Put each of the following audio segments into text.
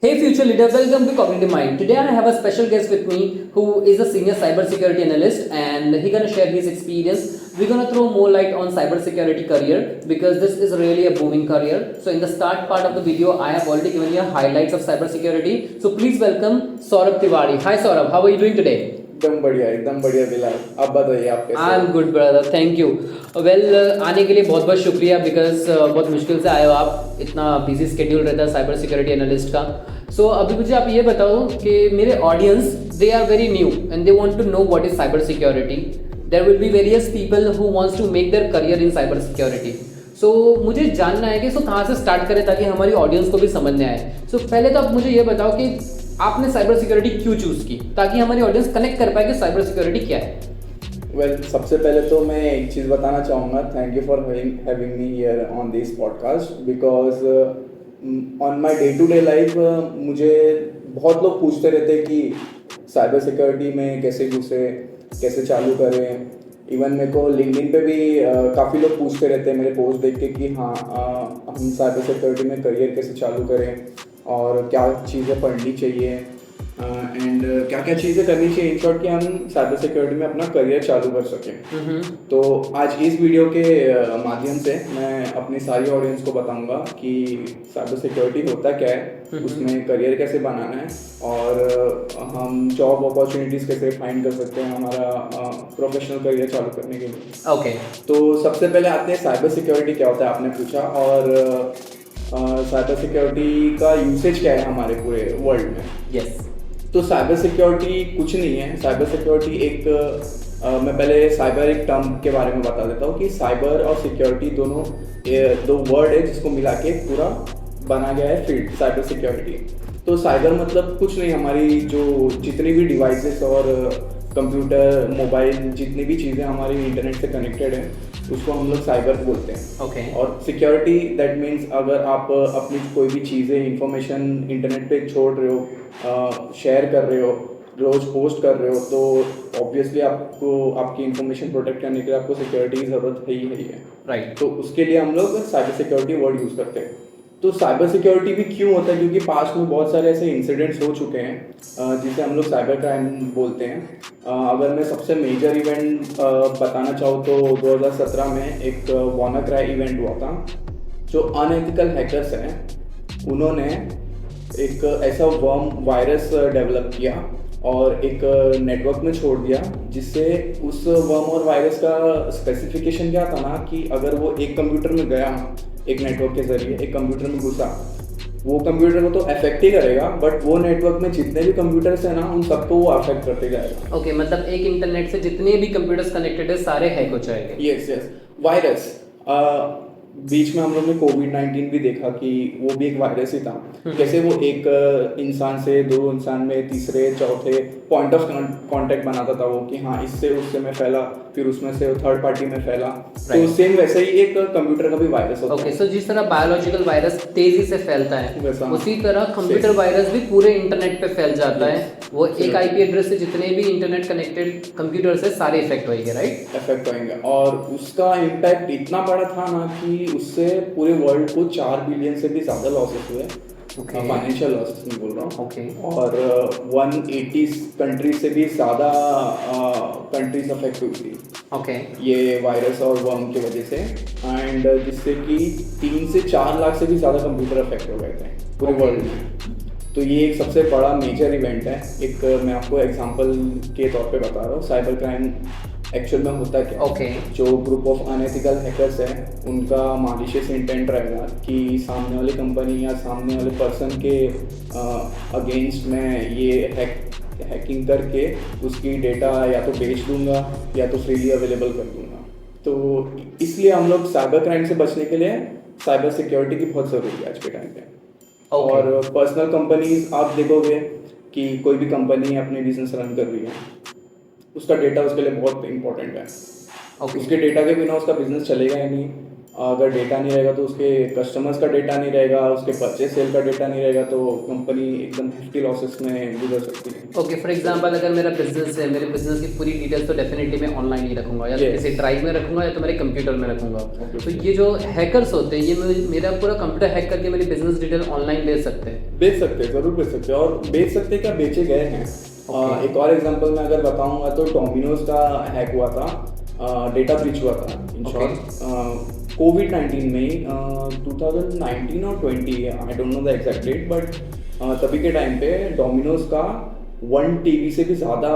Hey future leader, welcome to Cognitive Mind. Today I have a special guest with me who is a senior cybersecurity analyst and he gonna share his experience. We're gonna throw more light on cybersecurity career because this is really a booming career. So in the start part of the video, I have already given you highlights of cybersecurity. So please welcome Saurabh Tiwari. Hi Saurabh, how are you doing today? एकदम बढ़िया बिलाल। आप बताइए आप कैसे? I am good brother, thank you. Well आने के लिए बहुत बहुत शुक्रिया बिकॉज बहुत मुश्किल से आए हो आप, इतना बिजी स्केड्यूल रहता है साइबर सिक्योरिटी एनालिस्ट का। सो अभी मुझे आप ये बताओ कि मेरे audience they are very new and they want to know what is cyber security. There will be various people who wants to make their career in cyber security. So मुझे जानना है कि कहाँ से स्टार्ट करें ताकि हमारी ऑडियंस को भी समझ में आए। सो पहले तो आप मुझे ये बताओ कि आपने साइबर सिक्योरिटी क्यों चूज की ताकि हमारी ऑडियंस कनेक्ट कर पाए कि साइबर सिक्योरिटी क्या है। वेल सबसे पहले तो मैं एक चीज़ बताना चाहूँगा, thank you for having me here on this podcast because on my day to day life मुझे बहुत लोग पूछते रहते हैं कि साइबर सिक्योरिटी में कैसे घुसे, कैसे चालू करें। इवन मेरे को लिंक्डइन पे भी काफ़ी लोग पूछते रहते हैं मेरे पोस्ट देख के कि हाँ हम साइबर सिक्योरिटी में करियर कैसे चालू करें और क्या चीज़ें पढ़नी चाहिए एंड क्या क्या चीज़ें करनी चाहिए इन शॉर्ट कि हम साइबर सिक्योरिटी में अपना करियर चालू कर सकें। तो आज इस वीडियो के माध्यम से मैं अपनी सारी ऑडियंस को बताऊंगा कि साइबर सिक्योरिटी होता क्या है, उसमें करियर कैसे बनाना है और हम जॉब अपॉर्चुनिटीज़ कैसे फाइंड कर सकते हैं हमारा प्रोफेशनल करियर चालू करने के लिए। ओके तो सबसे पहले आते हैं साइबर सिक्योरिटी क्या होता है, आपने पूछा, और साइबर सिक्योरिटी का यूसेज क्या है हमारे पूरे वर्ल्ड में। यस तो साइबर सिक्योरिटी कुछ नहीं है। साइबर सिक्योरिटी एक मैं पहले साइबर एक टर्म के बारे में बता देता हूँ कि साइबर और सिक्योरिटी दोनों दो वर्ड है जिसको मिला के पूरा बना गया है फील्ड साइबर सिक्योरिटी। तो साइबर मतलब कुछ नहीं, हमारी जो जितनी भी डिवाइसेस और कंप्यूटर मोबाइल जितनी भी चीज़ें हमारी इंटरनेट से कनेक्टेड हैं उसको हम लोग साइबर बोलते हैं। ओके और सिक्योरिटी दैट मीन्स अगर आप अपनी कोई भी चीज़ें इंफॉर्मेशन इंटरनेट पे छोड़ रहे हो, शेयर कर रहे हो, रोज पोस्ट कर रहे हो, तो ऑब्वियसली आपको आपकी इंफॉर्मेशन प्रोटेक्ट करने के लिए आपको सिक्योरिटी की ज़रूरत है ही है। राइट तो उसके लिए हम लोग साइबर सिक्योरिटी वर्ड यूज़ करते हैं। तो साइबर सिक्योरिटी भी क्यों होता है, क्योंकि पास्ट में बहुत सारे ऐसे इंसिडेंट्स हो चुके हैं जिसे हम लोग साइबर क्राइम बोलते हैं। अगर मैं सबसे मेजर इवेंट बताना चाहूँ तो 2017 में एक WannaCry इवेंट हुआ था। जो अनएथिकल हैकर्स हैं उन्होंने एक ऐसा वर्म वायरस डेवलप किया और एक नेटवर्क में छोड़ दिया, जिससे उस वर्म और वायरस का स्पेसिफिकेशन क्या था ना कि अगर वो एक कंप्यूटर में गया, एक नेटवर्क के जरिए एक कंप्यूटर में घुसा, वो कंप्यूटर को तो अफेक्ट ही करेगा बट वो नेटवर्क में जितने भी कंप्यूटर्स हैं ना उन सबको वो अफेक्ट करते जाएगा। ओके मतलब एक इंटरनेट से जितने भी कंप्यूटर्स कनेक्टेड है सारे हैक हो जाएंगे। यस वायरस बीच में हम लोग ने कोविड-19 भी देखा कि वो भी एक वायरस ही था। कैसे वो एक इंसान से दो इंसान में तीसरे चौथे पॉइंट ऑफ कांटेक्ट बनाता था वो कि हाँ इससे उससे में फैला, फिर उसमें से थर्ड पार्टी में फैला। तो सेम वैसे ही एक कंप्यूटर का भी वायरस होता है। ओके सो जिस तरह बायोलॉजिकल वायरस तेजी से फैलता है उसी तरह कंप्यूटर वायरस भी पूरे इंटरनेट पे फैल जाता है। वो एक आईपी एड्रेस से जितने भी इंटरनेट कनेक्टेड कंप्यूटर से सारे इफेक्ट होंगे, राइट? इफेक्ट होंगे और उसका इम्पैक्ट इतना बड़ा था ना कि उससे पूरे वर्ल्ड को 4 बिलियन से भी ज़्यादा लॉसेस हुए। फाइनेंशियल लॉसेस नहीं बोल रहा हूँ। और 180 कंट्री से भी ज़्यादा कंट्रीज अफेक्ट हुई थी ये वायरस और वर्म की वजह से। एंड जिससे कि 3 से 4 लाख से भी ज़्यादा कंप्यूटर अफेक्ट हो गए थे पूरे वर्ल्ड में। तो ये एक सबसे बड़ा मेजर इवेंट है। एक मैं आपको एग्जांपल के तौर पे बता रहा हूँ साइबर क्राइम एक्चुअल में होता क्या। जो ग्रुप ऑफ अनएथिकल हैकर्स है उनका मालिशियस इंटेंट रहेगा कि सामने वाली कंपनी या सामने वाले पर्सन के अगेंस्ट में ये हैकिंग करके उसकी डेटा या तो बेच दूंगा या तो फ्रीली अवेलेबल कर दूंगा। तो इसलिए हम लोग साइबर क्राइम से बचने के लिए साइबर सिक्योरिटी की बहुत ज़रूरी है आज के टाइम पे। और पर्सनल कंपनीज आप देखोगे कि कोई भी कंपनी अपनी बिजनेस रन कर रही है, उसका डेटा उसके लिए बहुत इंपॉर्टेंट है। उसके डेटा के बिना उसका बिजनेस चलेगा ही नहीं। अगर डेटा नहीं रहेगा तो उसके कस्टमर्स का डेटा नहीं रहेगा, उसके परचेज सेल का डेटा नहीं रहेगा, तो कंपनी एकदम हेफ्टी लॉसेस में गुजर सकती है। ओके फॉर एग्जांपल अगर मेरा बिजनेस है, मेरे बिजनेस की पूरी डिटेल्स तो डेफिनेटली मैं ऑनलाइन ही रखूंगा, या तो किसी ड्राइव में रखूंगा या तो मेरे कंप्यूटर में रखूंगा। तो ये जो हैकर्स होते हैं ये मेरा पूरा कंप्यूटर हैक करके मेरी बिजनेस डिटेल ऑनलाइन ले सकते हैं। बेच सकते हैं, जरूर बेच सकते हैं, और बेच सकते हैं क्या, बेचे गए हैं। एक और एग्जांपल मैं अगर बताऊंगा तो डोमिनोज का हैक हुआ था, डेटा ब्रीच हुआ था इन शॉर्ट कोविड-19 में, 2019 और 20, I don't know the exact date, but तभी के टाइम पे डोमिनोज का 1 TB से भी ज़्यादा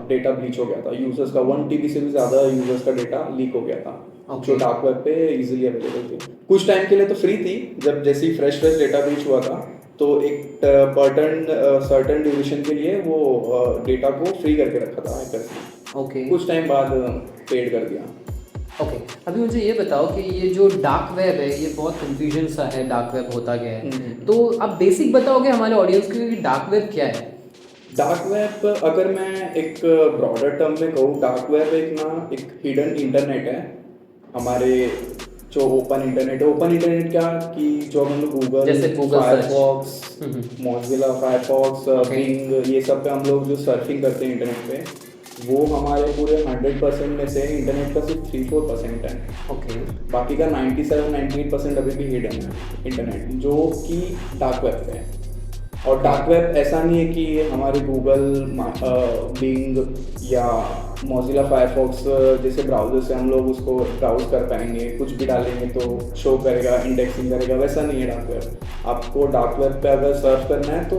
डेटा ब्रीच हो गया था, यूजर्स का 1 TB से भी ज़्यादा यूजर्स का डेटा लीक हो गया था, जो डार्क वेब पे इजीली अवेलेबल थी। कुछ टाइम के लिए तो फ्री थी, जब जैसे ही फ्रेश डेटा ब्रीच हुआ था तो एक सर्टेन ड्यूरेशन के लिए वो डेटा को फ्री करके रखा था हैकर्स ने। कुछ टाइम बाद पेड कर दिया। ओके अभी मुझे ये बताओ कि ये जो डार्क वेब है ये बहुत कंफ्यूजन सा है, डार्क वेब होता क्या है, तो आप बेसिक बताओगे हमारे ऑडियंस को कि डार्क वेब क्या है? डार्क वेब अगर मैं एक ब्रॉडर टर्म में कहूँ, डार्क वेब एक हिडन इंटरनेट है। हमारे जो ओपन इंटरनेट है, ओपन इंटरनेट क्या कि जो हम लोग Google, Firefox, Mozilla Firefox, Bing, ये सब पे हम लोग जो सर्फिंग करते हैं इंटरनेट पे, वो हमारे पूरे 100% में से इंटरनेट का सिर्फ 3-4% है। बाकी का 97-98% अभी भी हिडन है इंटरनेट, जो कि डार्क वेब पे है। और डार्क वेब ऐसा नहीं है कि हमारे गूगल, बिंग या मोज़िला फायरफॉक्स जैसे ब्राउज़र से हम लोग उसको ब्राउज कर पाएंगे, कुछ भी डालेंगे तो शो करेगा, इंडेक्सिंग करेगा, वैसा नहीं है डार्क वेब। आपको डार्क वेब पे अगर सर्च करना है तो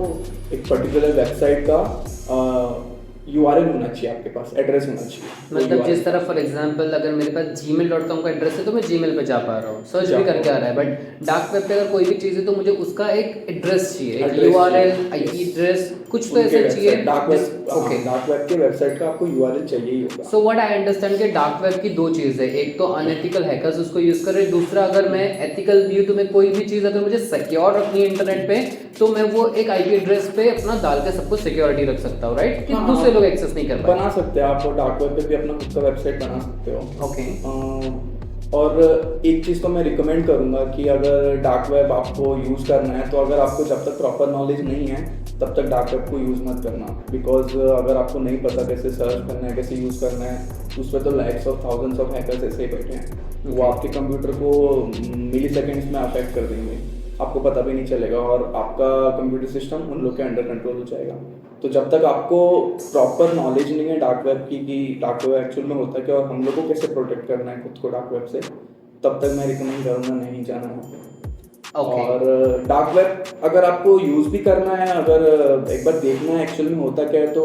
एक पर्टिकुलर वेबसाइट का URL होना चाहिए, आपके पास एड्रेस होना चाहिए। मतलब जिस तरह फॉर एग्जांपल अगर मेरे पास gmail.com का एड्रेस है तो मैं Gmail पे जा पा रहा हूँ, सर्च भी करके आ रहा है, बट डार्क वेब पे अगर कोई भी चीज़ है तो मुझे उसका एक एड्रेस चाहिए, एक URL, IP एड्रेस, कुछ तो ऐसा चाहिए। डार्क वेब के वेबसाइट का आपको URL चाहिए ही होगा। सो व्हाट आई अंडरस्टैंड कि डार्क वेब की दो चीज़ है, एक तो अनएथिकल हैकर्स उसको यूज़ कर रहे हैं, दूसरा अगर मैं एथिकल व्यू तो मैं कोई भी चीज़ अगर मुझे सिक्योर रखनी है इंटरनेट पे तो मैं वो एक IP एड्रेस पे अपना डाल के सबको सिक्योरिटी रख सकता हूँ, राइट, कि दूसरे लोग एक्सेस नहीं कर पाए। बना सकते हैं आप डार्क वेब पे भी अपना खुद का वेबसाइट बना सकते हो। और एक चीज़ तो मैं रिकमेंड करूँगा कि अगर डार्क वेब आपको यूज़ करना है तो अगर आपको जब तक प्रॉपर नॉलेज नहीं है तब तक डार्क वेब को यूज़ मत करना, बिकॉज अगर आपको नहीं पता कैसे सर्च करना है, कैसे यूज़ करना है, उस पर तो lakhs of thousands of hackers ऐसे ही बैठे हैं। वो आपके कंप्यूटर को मिली सेकेंड्स में अफेक्ट कर देंगे, आपको पता भी नहीं चलेगा और आपका कंप्यूटर सिस्टम उन लोग के अंडर कंट्रोल हो जाएगा। तो जब तक आपको प्रॉपर नॉलेज नहीं है डार्क वेब की कि डार्क वेब एक्चुअल में होता है क्या और हम लोग को कैसे प्रोटेक्ट करना है खुद को डार्क वेब से, तब तक मैं रिकमेंड करूँगा नहीं जाना है। और डार्क वेब अगर आपको यूज़ भी करना है, अगर एक बार देखना है एक्चुअल में होता क्या है, तो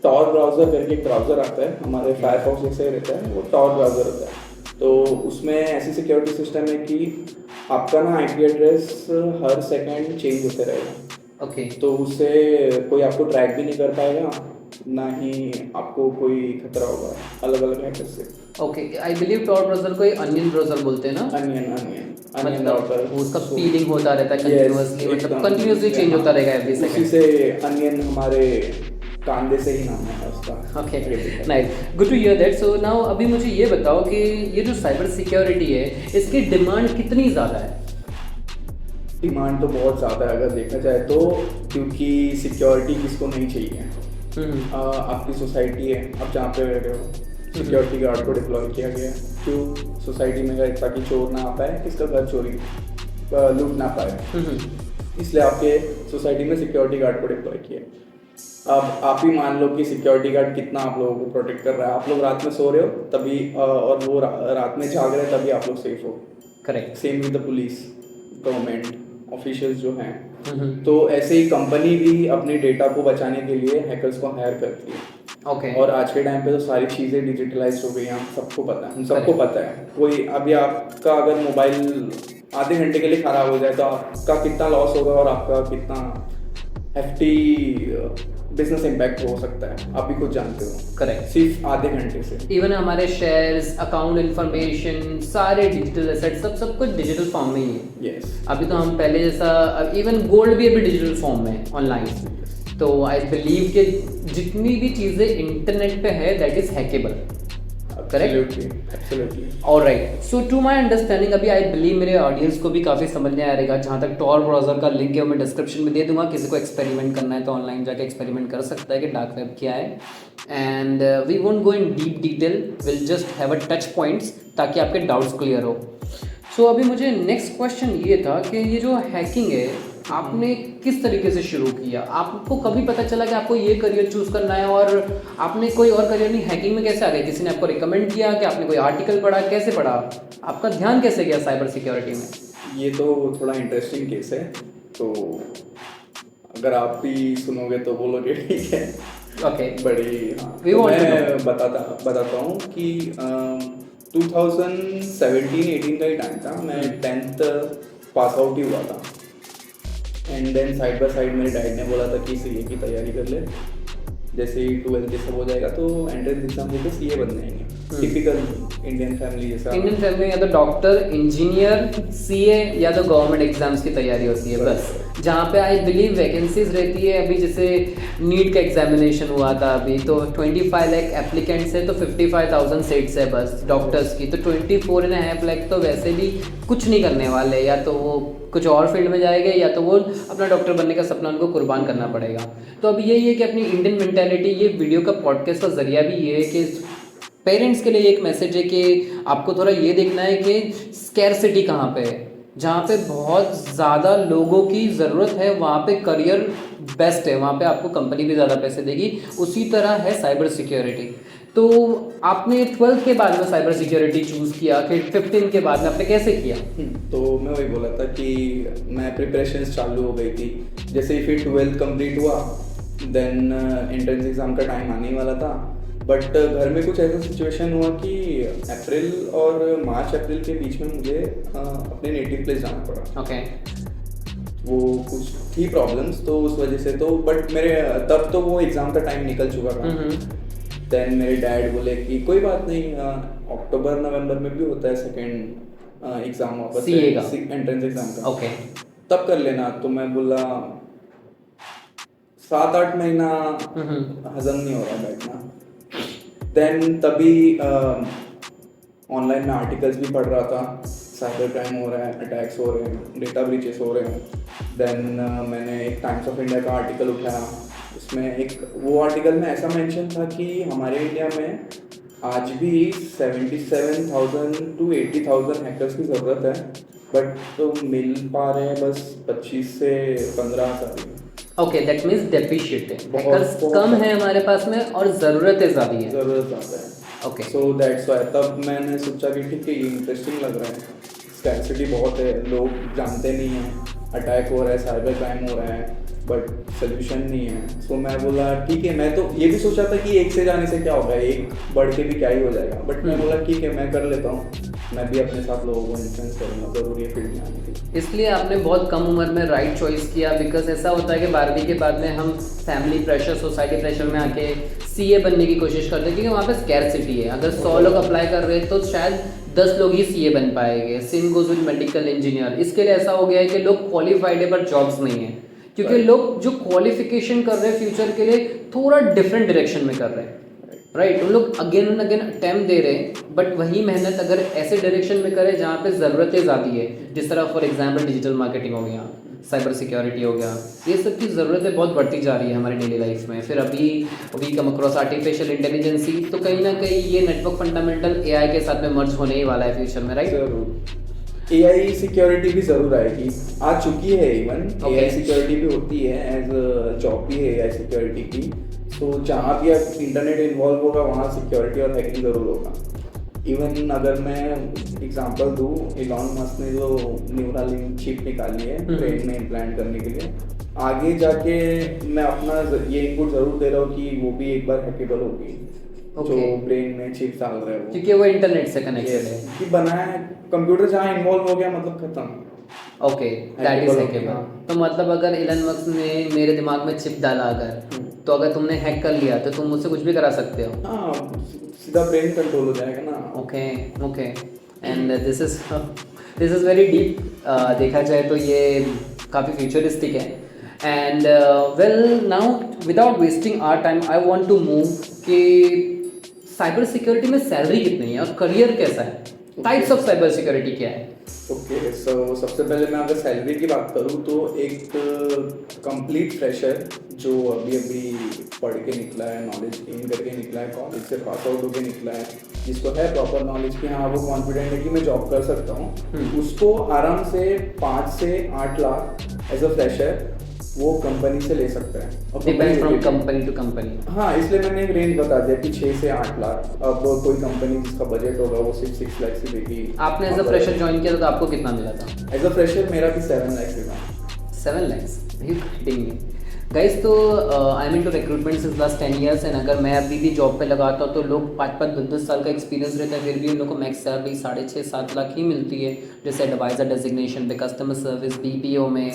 टॉर ब्राउज़र करके एक ब्राउज़र आता है, हमारे फायरफॉक्स जैसे रहता है, वो टॉर ब्राउज़र होता है। तो उसमें ऐसी सिक्योरिटी सिस्टम है कि आपका ना IP एड्रेस हर सेकंड चेंज होते रहेगा। तो उससे कोई आपको ट्रैक भी नहीं कर पाएगा, ना ही आपको कोई खतरा होगा अलग अलग हैकर से। आई बिलीव टॉर ब्राउज़र को अनियन ब्राउज़र बोलते हैं ना? अनियन मतलब उसका स्पीडिंग होता रहता है कंटीन्यूअसली, मतलब कंटीन्यूअसली चेंज होता रहेगा एवरी सेकंड। उसी से अनियन हमारे कांदे से ही नाम है उसका। Okay nice, good to hear that. So now अभी मुझे ये बताओ कि ये जो साइबर सिक्योरिटी है इसकी डिमांड कितनी ज़्यादा है? डिमांड तो बहुत ज़्यादा है अगर देखा जाए तो, क्योंकि सिक्योरिटी किसको नहीं चाहिए। आपकी सोसाइटी है, आप जहाँ पे रह रहे हो, सिक्योरिटी गार्ड को डिप्लॉय किया गया है, क्यों? सोसाइटी में गए ताकि चोर ना आ पाए, किसका घर चोरी लूट ना पाए, इसलिए आपके सोसाइटी में सिक्योरिटी गार्ड को डिप्लॉय किया। अब आप ही मान लो कि सिक्योरिटी गार्ड कितना आप लोगों को प्रोटेक्ट कर रहा है, आप लोग रात में सो रहे हो तभी और वो रात में जाग रहे हैं तभी आप लोग सेफ हो। Correct. Same with the police, government officials जो हैं, तो ऐसे ही कंपनी भी अपने डेटा को बचाने के लिए हैकर्स को हायर करती है। और आज के टाइम पे तो सारी चीज़ें डिजिटलाइज हो गई हैं, सबको पता है, हम सबको पता है। कोई अभी आपका अगर मोबाइल आधे घंटे के लिए ख़राब हो जाए तो आपका कितना लॉस होगा और आपका कितना hefty बिजनेस इम्पैक्ट हो सकता है, आप भी खुद जानते हो। करेक्ट। सिर्फ आधे घंटे से इवन हमारे शेयर्स, अकाउंट इन्फॉर्मेशन, सारे डिजिटल एसेट सब कुछ डिजिटल फॉर्म में ही है। यस। अभी तो हम पहले जैसा इवन गोल्ड भी अभी डिजिटल फॉर्म में है ऑनलाइन। तो आई बिलीव कि जितनी भी चीज़ें इंटरनेट पे है that is hackable. Correct? Absolutely. Alright, so to my understanding अभी आई बिलीव मेरे ऑडियंस को भी काफ़ी समझ में आएगा। जहाँ तक टॉर ब्राउज़र का लिंक है मैं डिस्क्रिप्शन में दे दूंगा, किसी को एक्सपेरिमेंट करना है तो ऑनलाइन जाके एक्सपेरिमेंट कर सकता है कि डार्क वेब क्या है। And we won't go in deep detail, will just have a touch points ताकि आपके डाउट्स क्लियर हो। सो अभी मुझे नेक्स्ट क्वेश्चन ये था कि ये जो हैकिंग है आपने किस तरीके से शुरू किया? आपको कभी पता चला कि आपको ये करियर चूज करना है और आपने कोई और करियर नहीं, हैकिंग में कैसे आ गए? किसी ने आपको रिकमेंड किया कि आपने कोई आर्टिकल पढ़ा, कैसे पढ़ा? आपका ध्यान कैसे गया साइबर सिक्योरिटी में? ये तो थोड़ा इंटरेस्टिंग केस है, तो अगर आप भी सुनोगे तो बोलोगे ठीक है। ओके, बड़ी हाँ, We तो want to मैं बताता हूँ कि 2017-18 का ही टाइम था। मैं 10th पास आउट ही हुआ था, and then side by side मेरे डैड ने बोला था कि सीए की तैयारी कर ले, जैसे ही 12th ये सब हो जाएगा तो एंट्रेंस एग्जाम देके सीए बन जाएंगे। टिपिकल इंडियन फैमिली जैसा। इंडियन फैमिली या तो डॉक्टर, इंजीनियर, सीए या तो गवर्नमेंट एग्जाम्स की तैयारी होती है बस, जहाँ पे आई बिलीव वैकेंसीज रहती है। अभी जैसे नीट का एग्जामिनेशन हुआ था अभी, तो 25 लाख एप्लीकेंट्स है तो 55,000 सीट्स है बस डॉक्टर्स की, तो 24.5 लाख तो वैसे भी कुछ नहीं करने वाले, या तो वो कुछ और फील्ड में जाएंगे या तो वो अपना डॉक्टर बनने का सपना उनको कुर्बान करना पड़ेगा। तो अभी यही है कि अपनी इंडियन मेंटालिटी, ये वीडियो का पॉडकास्ट का जरिया भी ये है कि पेरेंट्स के लिए एक मैसेज है कि आपको थोड़ा ये देखना है कि स्कैरसिटी कहाँ पे है, जहाँ पे बहुत ज़्यादा लोगों की ज़रूरत है वहाँ पे करियर बेस्ट है, वहाँ पे आपको कंपनी भी ज़्यादा पैसे देगी। उसी तरह है साइबर सिक्योरिटी। तो आपने 12th के बाद में साइबर सिक्योरिटी चूज़ किया, फिर 15 के बाद में आपने कैसे किया? तो मैं वही बोला था कि मैं प्रिपरेशंस चालू हो गई थी। जैसे ही फिर 12th कंप्लीट हुआ, देन एंट्रेंस एग्ज़ाम का टाइम आने ही वाला था, बट घर में कुछ ऐसा सिचुएशन हुआ कि अप्रैल और मार्च अप्रैल के बीच में मुझे अपने नेटिव प्लेस जाना पड़ा। ओके। वो कुछ थी प्रॉब्लम्स, तो उस वजह से तो, बट मेरे तब तो वो एग्ज़ाम का टाइम निकल चुका था। देन मेरे डैड बोले कि कोई बात नहीं, अक्टूबर नवंबर में भी होता है सेकेंड एग्ज़ाम वापस सीए का एंट्रेंस एग्ज़ाम का। ओके। तब कर लेना। तो मैं बोला 7-8 महीना हजम नहीं हो रहा बैठना। देन तभी ऑनलाइन में आर्टिकल्स भी पढ़ रहा था, साइबर क्राइम हो रहा है, अटैक्स हो रहे हैं, डेटा ब्रीचेस हो रहे हैं। देन मैंने एक टाइम्स ऑफ इंडिया का आर्टिकल उठाया, उसमें एक वो आर्टिकल में ऐसा मेंशन था कि हमारे इंडिया में आज भी 77,000 to 80,000 हैकर्स की ज़रूरत है, बट तो मिल पा रहे हैं बस 25 से 15,000। ओके, दैट मीन्स डेफिशिएंट है, हैकर्स कम है हमारे पास में और ज़रूरतें ज़्यादा है। ज़रूरत ज़्यादा है। ओके, सो दैट्स वाई तब मैंने सोचा कि ठीक है, ये इंटरेस्टिंग लग रहा है, स्कैरसिटी बहुत है, लोग जानते नहीं हैं, अटैक हो रहा है, साइबर क्राइम हो रहा है, बट सोल्यूशन नहीं है। सो मैं बोला ठीक है, मैं तो ये भी सोचा था कि एक से जाने से क्या होगा, एक बढ़ के भी क्या ही हो जाएगा, बट मैं बोला ठीक है, मैं कर लेता हूँ, मैं भी अपने साथ लोगों को इन्फ्लुएंस करूँगा, ज़रूरी है फील्ड में आने के लिए। इसलिए आपने बहुत कम उम्र में राइट चॉइस किया, बिकॉज ऐसा होता है कि 12वीं के बाद में हम फैमिली प्रेशर, सोसाइटी प्रेशर में आके सीए बनने की कोशिश करते हैं, क्योंकि वहाँ पे स्कैरसिटी है। अगर 100 लोग अप्लाई कर रहे हैं तो शायद 10 लोग ही सीए बन पाएंगे। Same goes with medical engineer. इसके लिए ऐसा हो गया है कि लोग क्वालिफाइड है पर जॉब्स नहीं है, क्योंकि लोग जो क्वालिफिकेशन कर रहे हैं फ्यूचर के लिए थोड़ा डिफरेंट डायरेक्शन में कर रहे हैं, राइट। उन लोग अगेन एंड अगेन अटैम्प्ट दे रहे हैं, बट वही मेहनत अगर ऐसे डायरेक्शन में करें जहाँ पे ज़रूरतें ज़्यादा है, जिस तरह फॉर एग्जांपल डिजिटल मार्केटिंग हो गया, साइबर सिक्योरिटी हो गया, ये सब की ज़रूरतें बहुत बढ़ती जा रही है हमारी डेली लाइफ में। फिर अभी we come across artificial intelligence, तो कहीं ना कहीं ये नेटवर्क फंडामेंटल एआई के साथ में मर्ज होने ही वाला है फ्यूचर में, राइट। जरूर एआई सिक्योरिटी भी ज़रूर आएगी, आ चुकी है। इवन एआई सिक्योरिटी भी होती है, एज जॉब भी है एआई सिक्योरिटी की। तो जहाँ भी आप इंटरनेट इन्वॉल्व होगा वहाँ सिक्योरिटी और हैकिंग ज़रूर होगा। इवन अगर मैं एग्जांपल दूँ, एलॉन मस्क ने जो न्यूरल चिप निकाली है ब्रेन में इम्प्लांट करने के लिए, आगे जाके मैं अपना ये इनपुट ज़रूर दे रहा हूँ कि वो भी एक बार हैकेबल होगी। जो ब्रेन में चिप डाल रहे हैं वो, क्योंकि वो इंटरनेट से कनेक्टेड है, कि बनाया है कंप्यूटर, जहाँ इन्वॉल्व हो गया मतलब खत्म। Okay, that is hackable. तो मतलब अगर एलन मस्क ने मेरे दिमाग में चिप डाला अगर, तो अगर तुमने हैक कर लिया तो तुम मुझसे कुछ भी करा सकते हो। हाँ, सीधा ब्रेन कंट्रोल हो जाएगा ना। Okay okay, and this is very deep. देखा जाए तो ये काफ़ी फ्यूचरिस्टिक है। And well, now without wasting our time I want to move कि साइबर सिक्योरिटी में सैलरी कितनी है और करियर कैसा है, टाइप्स ऑफ साइबर सिक्योरिटी क्या है। ओके, सो सबसे पहले मैं अगर सैलरी की बात करूँ तो एक कंप्लीट फ्रेशर जो अभी पढ़ के निकला है, नॉलेज गेन करके निकला है, कॉलेज से पास आउट होकर निकला है, जिसको है प्रॉपर नॉलेज कि हाँ वो कॉन्फिडेंट है कि मैं जॉब कर सकता हूँ, उसको आराम से 5 से 8 लाख एज अ फ्रेशर वो कंपनी से ले सकते हैं। और depend from company- company to company. हाँ, इसलिए मैंने एक रेंज बता दिया कि 6 से 8 लाख। अब कोई कंपनी जिसका बजट होगा वो सिर्फ 6 लाख से देगी। आपने एज अ फ्रेशर ज्वाइन किया था तो आपको कितना मिला था? एज अ फ्रेशर मेरा भी 7 लाख से था। 7 lakhs? You kidding me guys? तो I am into recruitment since last 10 years and अगर मैं अभी भी जॉब पे लगाता हूँ तो लोग 5-5 10-10 साल का एक्सपीरियंस रहता है, फिर भी उन लोग को मैक्स सैलरी 6.5-7 लाख ही मिलती है, जैसे एडवाइज़र डेजिग्नेशन पे, कस्टमर सर्विस, बीपीओ में।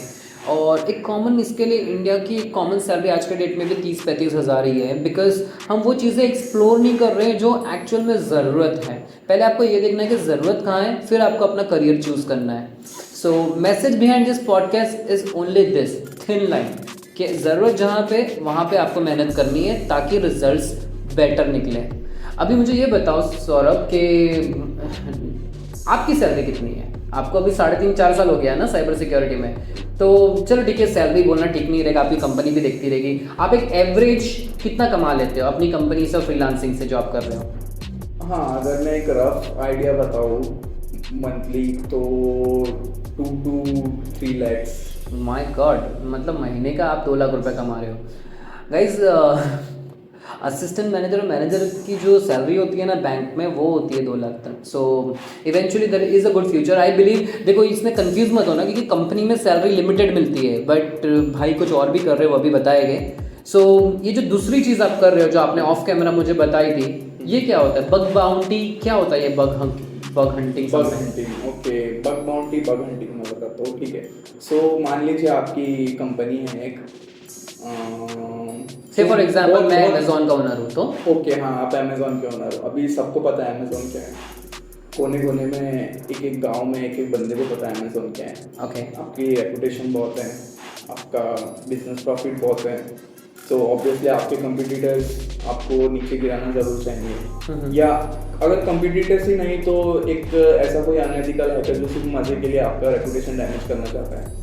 और एक कॉमन इसके लिए इंडिया की कॉमन सैलरी आज के डेट में भी 30-35 हज़ार ही है, बिकॉज हम वो चीज़ें एक्सप्लोर नहीं कर रहे हैं जो एक्चुअल में ज़रूरत है। पहले आपको ये देखना है कि ज़रूरत कहाँ है, फिर आपको अपना करियर चूज़ करना है। So message behind this podcast is only this thin line कि ज़रूरत जहाँ पे वहाँ पे आपको मेहनत करनी है ताकि रिजल्ट्स बेटर निकले। अभी मुझे ये बताओ सौरभ कि आपकी सैलरी कितनी है? आपको अभी 3.5-4 साल हो गया है ना साइबर सिक्योरिटी में, तो चलो ठीक है, सैलरी बोलना ठीक नहीं रहेगा, आपकी कंपनी भी देखती रहेगी। आप एक एवरेज कितना कमा लेते हो अपनी कंपनी से, फ्रीलांसिंग से जो आप कर रहे हो? हाँ, अगर मैं एक रफ आइडिया बताऊँ मंथली तो 2 to 3 lakhs। माय गॉड, मतलब महीने का आप 2 लाख रुपए कमा रहे हो गाइज। असिस्टेंट मैनेजर और मैनेजर की जो सैलरी होती है ना बैंक में, वो होती है 2 लाख तक। So eventually there is a good future I believe. देखो, इसमें कंफ्यूज मत होना क्योंकि कंपनी में सैलरी लिमिटेड मिलती है, बट भाई कुछ और भी कर रहे हो, वो अभी बताएंगे। सो ये जो दूसरी चीज़ आप कर रहे हो जो आपने ऑफ कैमरा मुझे बताई थी, ये क्या होता है? बग बाउंटी क्या होता है? ये bug hunting bug hunting, okay. Bug bounty, bug hunting मैं बताता हूँ, ठीक है। सो मान लीजिए आपकी कंपनी है एक, से फॉर एग्जांपल मैं बहुत- अमेजोन का ओनर हूँ तो ओके, हाँ, आप अमेजोन के ओनर हो। अभी सबको पता है अमेजोन क्या है। कोने कोने में, एक एक गांव में एक एक बंदे को पता है अमेजोन क्या है। ओके। आपकी रेपुटेशन बहुत है, आपका बिजनेस प्रॉफिट बहुत है, तो ऑब्वियसली आपके कंपटीटर्स आपको नीचे गिराना जरूर चाहेंगे। या अगर कंपटीटर्स ही नहीं तो एक ऐसा कोई अनएथिकल हैकर जो सिर्फ मजे के लिए आपका रेपुटेशन डैमेज करना चाहता है।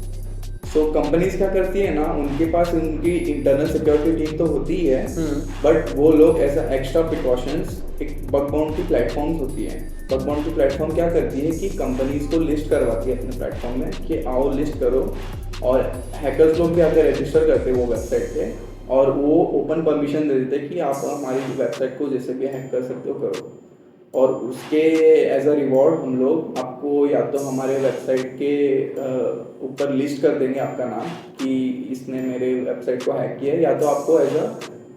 सो कंपनीज क्या करती है ना, उनके पास उनकी इंटरनल सिक्योरिटी टीम तो होती ही है, बट वो लोग ऐसा एक्स्ट्रा प्रिकॉशंस, एक बग बाउंटी प्लेटफॉर्म्स होती है। बग बाउंटी प्लेटफॉर्म क्या करती है कि कंपनीज को लिस्ट करवाती है अपने प्लेटफॉर्म में कि आओ लिस्ट करो, और हैकर्स लोग भी आकर रजिस्टर करते हैं वो वेबसाइट पे, और वो ओपन परमिशन दे देते हैं कि आप हमारी वेबसाइट को जैसे भी हैक कर सकते हो करो। और उसके एज अ रिवॉर्ड हम लोग आपको या तो हमारे वेबसाइट के ऊपर लिस्ट कर देंगे आपका नाम कि इसने मेरे वेबसाइट को हैक किया है, या तो आपको एज अ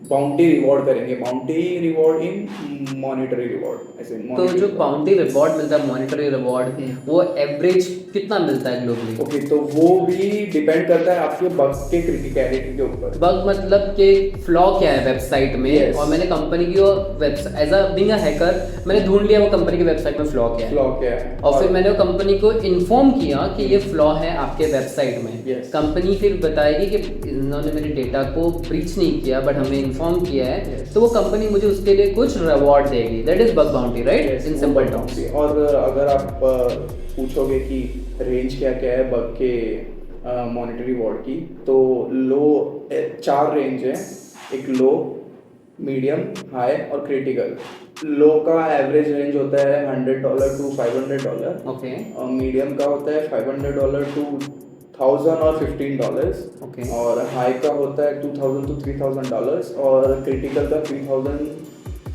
बाउंटी रिवॉर्ड करेंगे। Bounty reward in monetary reward, ऐसे तो जो बाउंटी रिवॉर्ड मिलता है, मॉनिटरी रिवॉर्ड, वो एवरेज कितना मिलता है ग्लोबली? ओके, तो वो भी डिपेंड करता है आपके बग के क्रिटिकलिटी के ऊपर। बग मतलब कि फ्लॉ क्या है वेबसाइट में। Yes. और मैंने कंपनी की website as a being a hacker मैंने ढूंढ लिया वो कंपनी की वेबसाइट में फ्लॉ क्या है। फ्लॉ क्या है, और फिर मैंने वो कंपनी को इन्फॉर्म किया कि ये फ्लॉ है आपके वेबसाइट में। Yes. कंपनी फिर बताएगी कि इन्होंने मेरे डेटा को ब्रीच नहीं किया बट हमें इन्फॉर्म किया है, Yes. तो वो कंपनी मुझे उसके लिए कुछ रिवॉर्ड देगी। That is bug bounty, right? Yes, इन वो सिंपल bug टर्म्स। bounty। और अगर आप पूछोगे कि रेंज क्या क्या है बग के मॉनिटरी रिवॉर्ड की, तो लो 4 रेंज है, एक लो, मीडियम, हाई और क्रिटिकल। लो का एवरेज रेंज होता है $100 to $500। ओके। मीडियम का होता है $500 to 1000 और $15। Okay. और हाई का होता है $2000 to $3000, और क्रिटिकल का 3000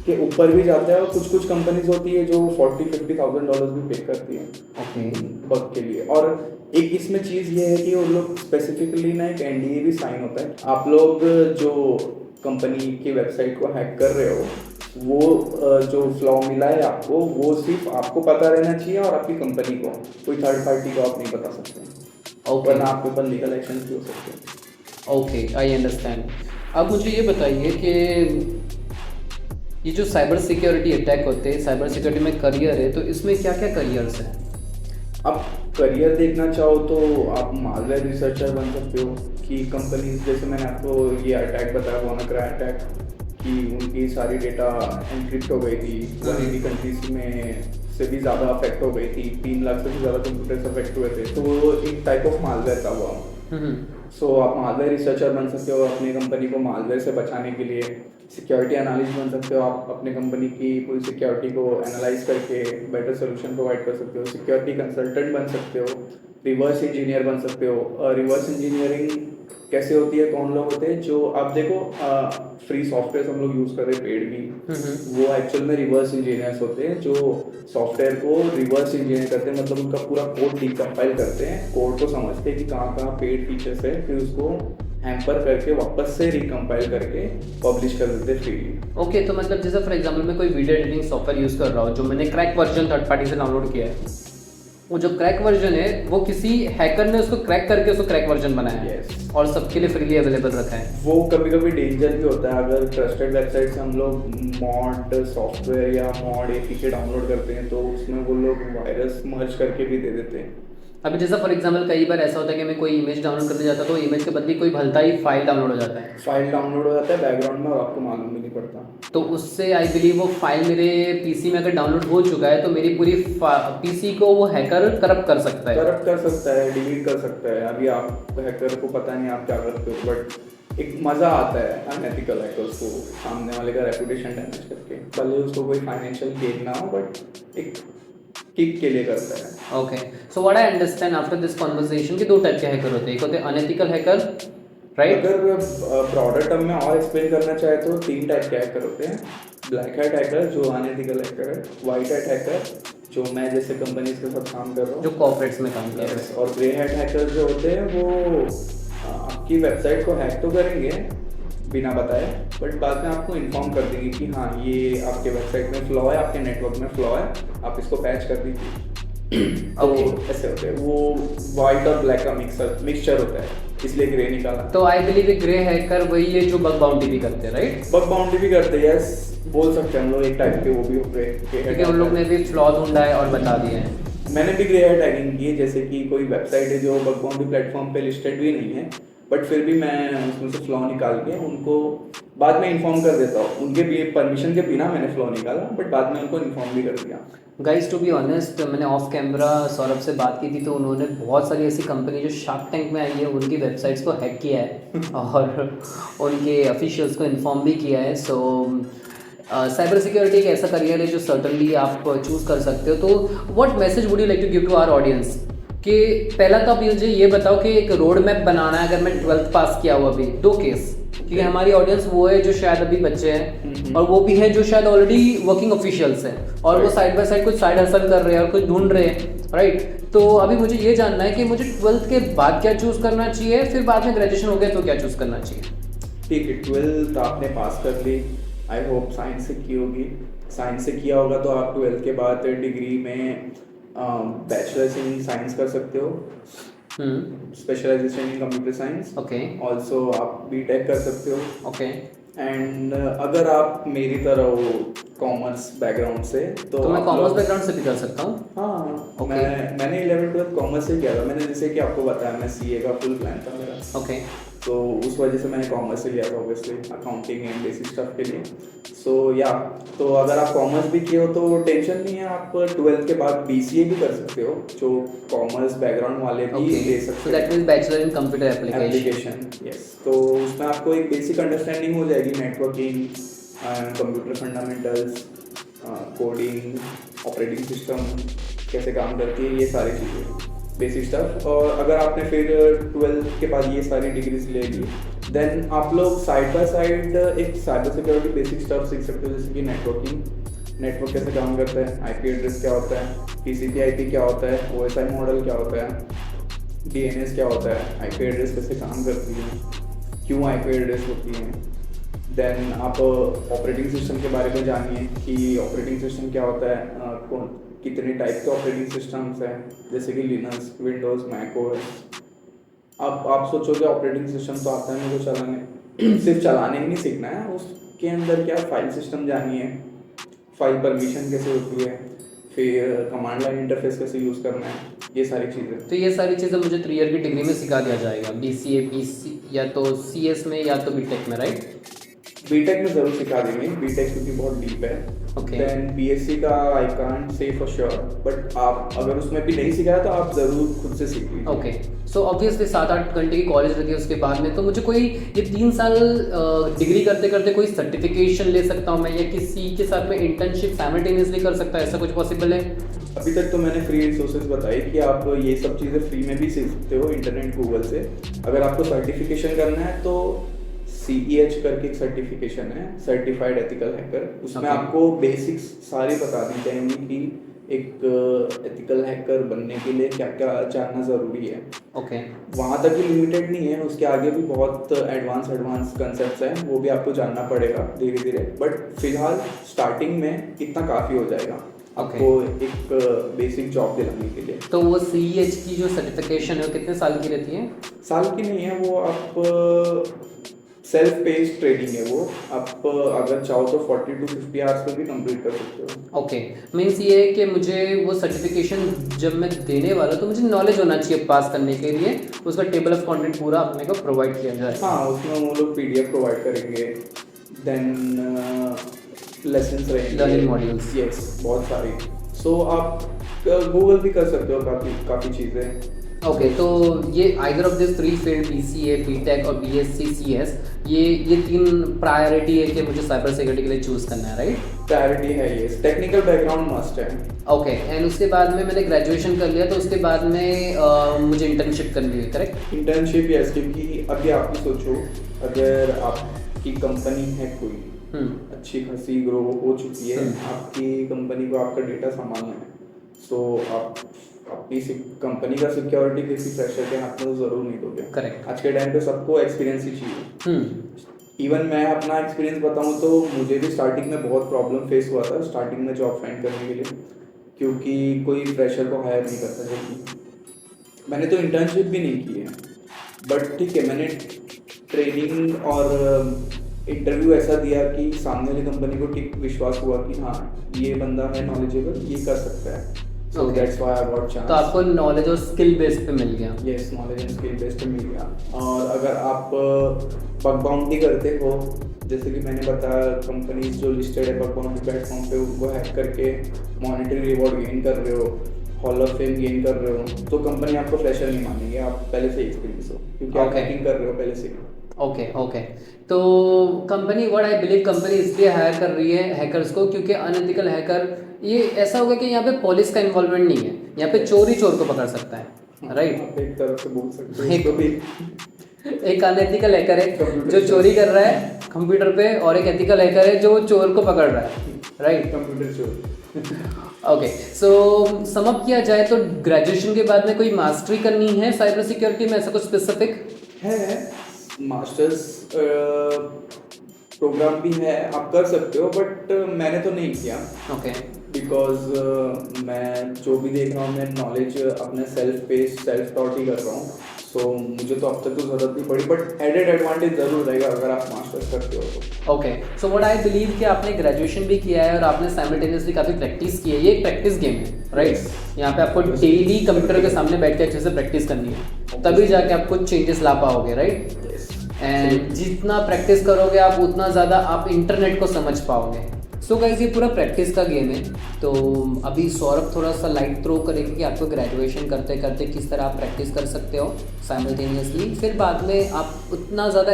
के ऊपर भी जाता है। और कुछ कुछ कंपनीज होती है जो $40,000-50,000 भी पे करती है ओके। बग के लिए। और एक इसमें चीज़ ये है कि वो लोग स्पेसिफिकली ना एक NDA भी साइन होता है। आप लोग जो कंपनी की वेबसाइट को हैक कर रहे हो, वो जो फ्लॉ मिला है आपको, वो सिर्फ आपको पता रहना चाहिए और आपकी कंपनी को, कोई थर्ड पार्टी को आप नहीं बता सकते। Okay. वरना आपके ऊपर लीगल एक्शन भी हो सकते हैं। Okay, I understand. अब मुझे ये बताइए कि ये जो साइबर सिक्योरिटी अटैक होते हैं, साइबर सिक्योरिटी में करियर है, तो इसमें क्या क्या करियर्स हैं? आप करियर देखना चाहो तो आप मालवेयर रिसर्चर बन सकते हो, कि कंपनी जैसे मैंने आपको ये अटैक बताया, WannaCry अटैक, कि उनकी सारी डेटा एनक्रिप्ट हो गई थी। 180 कंट्रीज में से भी ज़्यादा अफेक्ट हो गई थी, 3 लाख से भी ज़्यादा कंप्यूटर्स अफेक्ट हुए थे। तो वो एक टाइप ऑफ मालवेयर था वो। सो आप मालवेयर रिसर्चर बन सकते हो अपनी कंपनी को मालवेयर से बचाने के लिए। सिक्योरिटी एनालिस्ट बन सकते हो, आप अपने कंपनी की पूरी सिक्योरिटी को एनालाइज करके बेटर सोल्यूशन प्रोवाइड कर सकते हो। सिक्योरिटी कंसल्टेंट बन सकते हो, रिवर्स इंजीनियर बन सकते हो। रिवर्स इंजीनियरिंग कैसे होती है, कौन लोग होते हैं जो, आप देखो फ्री सॉफ्टवेयर हम लोग यूज़ कर रहे हैं पेड भी, वो एक्चुअल में रिवर्स इंजीनियर्स होते हैं जो सॉफ्टवेयर को रिवर्स इंजीनियर करते हैं, मतलब उनका पूरा कोड डिकम्पाइल करते हैं, कोड को समझते हैं कि कहाँ कहाँ पेड फीचर्स है, फिर उसको हैम्पर करके वापस से रिकम्पाइल करके पब्लिश कर देते फ्रीली। ओके, तो मतलब जैसे फॉर एग्जांपल मैं कोई वीडियो एडिटिंग सॉफ्टवेयर यूज़ कर रहा हूँ जो मैंने क्रैक वर्जन थर्ड पार्टी से डाउनलोड किया है, वो जो क्रैक वर्जन है वो किसी हैकर ने उसको क्रैक करके उसको क्रैक वर्जन बनाया है और सबके लिए फ्रीली अवेलेबल रखा है। वो कभी कभी डेंजर भी होता है, अगर ट्रस्टेड वेबसाइट से हम लोग मॉड सॉफ्टवेयर या मॉड एपीके डाउनलोड करते हैं तो उसमें वो लोग वायरस मर्ज करके भी दे देते हैं। अभी जैसा फॉर एग्जांपल कई बार ऐसा होता है कि मैं कोई इमेज डाउनलोड करने जाता तो इमेज के बदले कोई भलता ही फाइल डाउनलोड हो जाता है, फाइल डाउनलोड हो जाता है बैकग्राउंड में और आपको मालूम भी नहीं पड़ता। तो उससे आई बिलीव वो फाइल मेरे पीसी में अगर डाउनलोड हो चुका है तो मेरी पूरी पीसी को वो हैकर करप्ट कर सकता है। करप्ट कर सकता है, डिलीट कर सकता है। अभी आप हैकर को पता नहीं आप क्या करते हो, बट एक मज़ा आता है अनएथिकल हैकर्स को सामने वाले का रेपुटेशन डैमेज करके, भले उसको कोई फाइनेंशियल गेन ना हो बट एक किक के लिए करता है। Okay, so what I understand after this conversation कि दो टाइप के हैकर होते हैं, एक होते हैं अनएथिकल हैकर, राइट? अगर ब्रॉडर टर्म में और एक्सप्लेन करना चाहे तो 3 टाइप के हैकर होते हैं। ब्लैक हैट हैकर जो अनएथिकल हैकर है, वाइट हैट हैकर जो मैं जैसे कंपनीज के साथ काम कर रहा हूँ, जो कॉर्पोरेट्स में काम कर रहे हैं, और ग्रे हैट हैकर जो होते हैं वो आपकी वेबसाइट को हैक तो करेंगे बिना बताए, बट बाद में आपको इन्फॉर्म कर देंगे कि हाँ ये आपके वेबसाइट में फ्लॉ है, आपके नेटवर्क में फ्लॉ है, आप इसको पैच कर दीजिए। तो ऐसे होते हैं, वो वाइट और ब्लैक का मिक्सचर होता है, इसलिए ग्रे निकाला। तो आई बिलीव ग्रे हैकर वही है जो बग बाउंटी भी करते हैं, राइट? बग बाउंटी भी करते हैं, यस बोल सकते हैं हम लोग, एक टाइप के वो भी होते हैं क्योंकि उन लोग ने भी फ्लॉ ढूंढा है और बता दिया है। मैंने भी ग्रे हैट टैगिंग की है, जैसे कि कोई वेबसाइट है जो बग बाउंटी प्लेटफॉर्म पे लिस्टेड भी नहीं है, बट फिर भी मैं उसमें से फ्लॉ निकाल के उनको बाद में इन्फॉर्म कर देता हूँ। उनके भी परमिशन के बिना मैंने फ्लॉ निकाला, बट बाद में उनको इन्फॉर्म भी कर दिया। गाइस टू बी ऑनेस्ट, मैंने ऑफ कैमरा सौरभ से बात की थी तो उन्होंने बहुत सारी ऐसी कंपनी जो शार्क टैंक में आई है उनकी वेबसाइट्स को हैक किया है और उनके ऑफिशियल्स को इन्फॉर्म भी किया है। सो साइबर सिक्योरिटी एक ऐसा करियर है जो सर्टनली आप चूज़ कर सकते हो। तो what message would you like to give to our audience कि पहला तो आप मुझे ये बताओ कि एक रोड मैप बनाना है, अगर मैं 12th पास किया हुआ अभी, 2 केस, क्योंकि हमारी ऑडियंस वो है जो शायद अभी बच्चे हैं और वो भी है जो शायद ऑलरेडी वर्किंग ऑफिशियल्स हैं और वो साइड बाय साइड कुछ साइड हसल कर रहे हैं और कुछ ढूंढ रहे हैं, राइट? तो अभी मुझे ये जानना है कि मुझे 12th के बाद क्या चूज़ करना चाहिए, फिर बाद में ग्रेजुएशन हो गया तो क्या चूज़ करना चाहिए? ठीक है, 12th आपने पास कर ली, आई होप साइंस से की होगी। साइंस से किया होगा तो आप 12th के बाद डिग्री में बैचलर्स इन साइंस कर सकते हो, specialization in computer science. Okay, also आप बीटेक कर सकते हो। ओके, एंड अगर आप मेरी तरह हो कॉमर्स बैकग्राउंड से तो मैं कॉमर्स बैकग्राउंड से भी कर सकता हूँ। हाँ, Okay. मैंने 11th-12th कॉमर्स से किया था। मैंने जैसे कि आपको बताया मैं सीए का फुल प्लान था मेरा, ओके, तो उस वजह से मैंने कॉमर्स से लिया था obviously, accounting and basic stuff के लिए। सो या तो अगर आप कॉमर्स भी किए हो तो टेंशन नहीं है, आप 12th के बाद बीसीए भी कर सकते हो, जो कॉमर्स बैकग्राउंड वाले भी ले सकते so that means bachelor in computer application. Yes, तो उसमें आपको एक बेसिक अंडरस्टैंडिंग हो जाएगी, networking, computer fundamentals, coding, operating system कैसे काम करती है, ये सारी चीज़ें बेसिक स्टफ। और अगर आपने फिर 12th के बाद ये सारी डिग्रीज ले ली, देन आप लोग साइड बाय साइड एक साइबर सिक्योरिटी बेसिक स्टफ सीख सकते हो, जैसे कि नेटवर्क कैसे काम करता है, आईपी एड्रेस क्या होता है, टीसीपी आईपी क्या होता है, ओएसआई मॉडल क्या होता है, डीएनएस क्या होता है, आईपी एड्रेस कैसे काम करती है, क्यों आईपी एड्रेस होती है। देन आप ऑपरेटिंग सिस्टम के बारे में जानिए कि ऑपरेटिंग सिस्टम क्या होता है, कितने टाइप के ऑपरेटिंग सिस्टम्स हैं, जैसे कि लिनक्स, विंडोज़, मैक ओएस। अब आप सोचोगे ऑपरेटिंग सिस्टम तो आता है मेरे को चलाने, सिर्फ चलाने ही नहीं सीखना है, उसके अंदर क्या फाइल सिस्टम जानिए, फाइल परमिशन कैसे होती है, फिर कमांड लाइन इंटरफेस कैसे यूज़ करना है, ये सारी चीज़ें। तो ये सारी चीज़ें मुझे 3 ईयर की डिग्री में सिखा दिया जाएगा, बीसीए, बीसी या तो सीएस में या तो बीटेक में, राइट? बीटेक में ज़रूर सिखा देंगे, बीटेक क्योंकि बहुत डीप है। Okay. देन बीएससी का I can't say for sure, but आप अगर उसमें भी नहीं सिखाया तो आप ज़रूर खुद से सीख लीजिए। ओके, सो ऑब्वियसली 7-8 घंटे की कॉलेज रहती है उसके बाद में, तो मुझे कोई ये 3 साल डिग्री करते करते कोई सर्टिफिकेशन ले सकता हूँ मैं, या किसी के साथ में इंटर्नशिप साइमल्टेनियसली कर सकता है, ऐसा कुछ पॉसिबल है? अभी तक तो मैंने फ्री रिसोर्सेज बताए कि आप ये सब चीज़ें फ्री में भी सीख सकते हो इंटरनेट गूगल से। अगर आपको सर्टिफिकेशन करना है तो CEH करके एक सर्टिफिकेशन है, सर्टिफाइड एथिकल हैकर। उसमें Okay. आपको बेसिक्स सारी बता दी जाएंगी कि एक एथिकल हैकर बनने के लिए क्या क्या जानना ज़रूरी है। ओके वहाँ तक ही लिमिटेड नहीं है, उसके आगे भी बहुत एडवांस कंसेप्ट्स हैं, वो भी आपको जानना पड़ेगा धीरे धीरे। बट फिलहाल स्टार्टिंग में इतना काफ़ी हो जाएगा आपको एक बेसिक जॉब दिलाने के लिए। तो वो CEH की जो सर्टिफिकेशन है वो कितने साल की रहती है? साल की नहीं है वो, आप सेल्फ पेस्ड ट्रेनिंग है वो। आप अगर चाहो तो 40 to 50 आवर्स में भी कंप्लीट कर सकते हो। ओके, मीन्स ये है कि मुझे वो सर्टिफिकेशन जब मैं देने वाला तो मुझे नॉलेज होना चाहिए पास करने के लिए, उसका टेबल ऑफ कंटेंट पूरा अपने को प्रोवाइड किया जाए। हाँ, उसमें वो लोग PDF प्रोवाइड करेंगे, देन लेसन्स रहेंगे, लर्निंग मॉड्यूल्स। यस बहुत सारी। सो आप गूगल भी कर सकते हो काफ़ी चीज़ें। ओके, तो ये either of this three field BCA, BTech और BSc CS, ये तीन प्रायोरिटी है कि मुझे साइबर सिक्योरिटी के लिए चूज़ करना है, राइट? प्रायोरिटी है ये, टेक्निकल बैकग्राउंड मस्ट है। ओके, एंड उसके बाद में मैंने ग्रेजुएशन कर लिया तो उसके बाद में मुझे इंटर्नशिप करनी है, करेक्ट? इंटर्नशिप यस, क्योंकि अभी आप भी सोचो, अगर आपकी कंपनी है कोई अच्छी खासी ग्रो हो चुकी है, आपकी कंपनी को आपका डेटा संभालना है, सो आप अपनी कंपनी का सिक्योरिटी किसी फ्रेशर के हाथ में तो ज़रूर नहीं दोगे। करेक्ट। आज के टाइम पे सबको एक्सपीरियंस ही चाहिए। इवन मैं अपना एक्सपीरियंस बताऊं तो मुझे भी स्टार्टिंग में बहुत प्रॉब्लम फेस हुआ था स्टार्टिंग में जॉब फाइंड करने के लिए, क्योंकि कोई फ्रेशर को हायर नहीं करता जल्दी। मैंने तो इंटर्नशिप भी नहीं की है, बट ठीक है, मैंने ट्रेनिंग और इंटरव्यू ऐसा दिया कि सामने वाली कंपनी को ठीक विश्वास हुआ कि हाँ ये बंदा है नॉलेजेबल, ये कर सकता है। So that's why I got chance. तो आपको नॉलेज और स्किल बेस पे मिल गया? Yes, knowledge and skill base पे मिल गया। और अगर आप बग बाउंटी करते हो, जैसे कि मैंने बताया, कंपनीज जो लिस्टेड है बग बाउंटी प्लेटफॉर्म पे, उनको हैक करके मॉनेटरी रिवॉर्ड गेन कर रहे हो, हॉल ऑफ फेम गेन कर रहे हो, तो कंपनी आपको फ्रेशर नहीं मानेंगे, आप पहले से एक्सपीरियंस हो, क्योंकि आप हैकिंग कर रहे हो पहले से। ओके, तो company, what I believe, company इसलिए हायर कर रही है हैकर्स को क्योंकि अनएथिकल हैकर, ये ऐसा होगा कि यहाँ पे पुलिस का इन्वॉल्वमेंट नहीं है, यहाँ पे चोर ही चोर को पकड़ सकता है, राइट? आप एक तरफ से बोल सकते हो इसको भी। एक अनएथिकल हैकर है जो चोरी कर रहा है कंप्यूटर पे, और एक एथिकल हैकर है जो चोर को पकड़ रहा है, राइट? कंप्यूटर चोर। ओके, सो सम अप किया जाए तो ग्रेजुएशन के बाद में कोई मास्टरी करनी है साइबर सिक्योरिटी में, ऐसा कुछ स्पेसिफिक है? मास्टर्स प्रोग्राम भी है, आप कर सकते हो, बट मैंने तो नहीं किया। ओके, बिकॉज मैं जो भी देख रहा हूँ, मैं नॉलेज अपने सेल्फ टॉट ही कर रहा हूँ, सो मुझे तो अब तक तो ज़रूरत नहीं पड़ी, बट एडेड एडवांटेज ज़रूर रहेगा अगर आप मास्टर्स करते हो तो। Okay, so what I believe कि आपने ग्रेजुएशन भी किया है और आपने साइमल्टेनियसली काफ़ी प्रैक्टिस की है, ये एक प्रैक्टिस गेम है, राइट? यहाँ पे आपको डेली कंप्यूटर के सामने बैठ के अच्छे से प्रैक्टिस करनी है, तभी जाके आप कुछ चेंजेस ला पाओगे, राइट? एंड जितना प्रैक्टिस करोगे आप, उतना ज़्यादा आप इंटरनेट को समझ पाओगे। सो गाइस, ये पूरा प्रैक्टिस का गेम है। तो अभी सौरभ थोड़ा सा लाइट थ्रो करेंगे कि आपको ग्रेजुएशन करते करते किस तरह आप प्रैक्टिस कर सकते हो साइमल्टेनियसली, फिर बाद में आप उतना ज़्यादा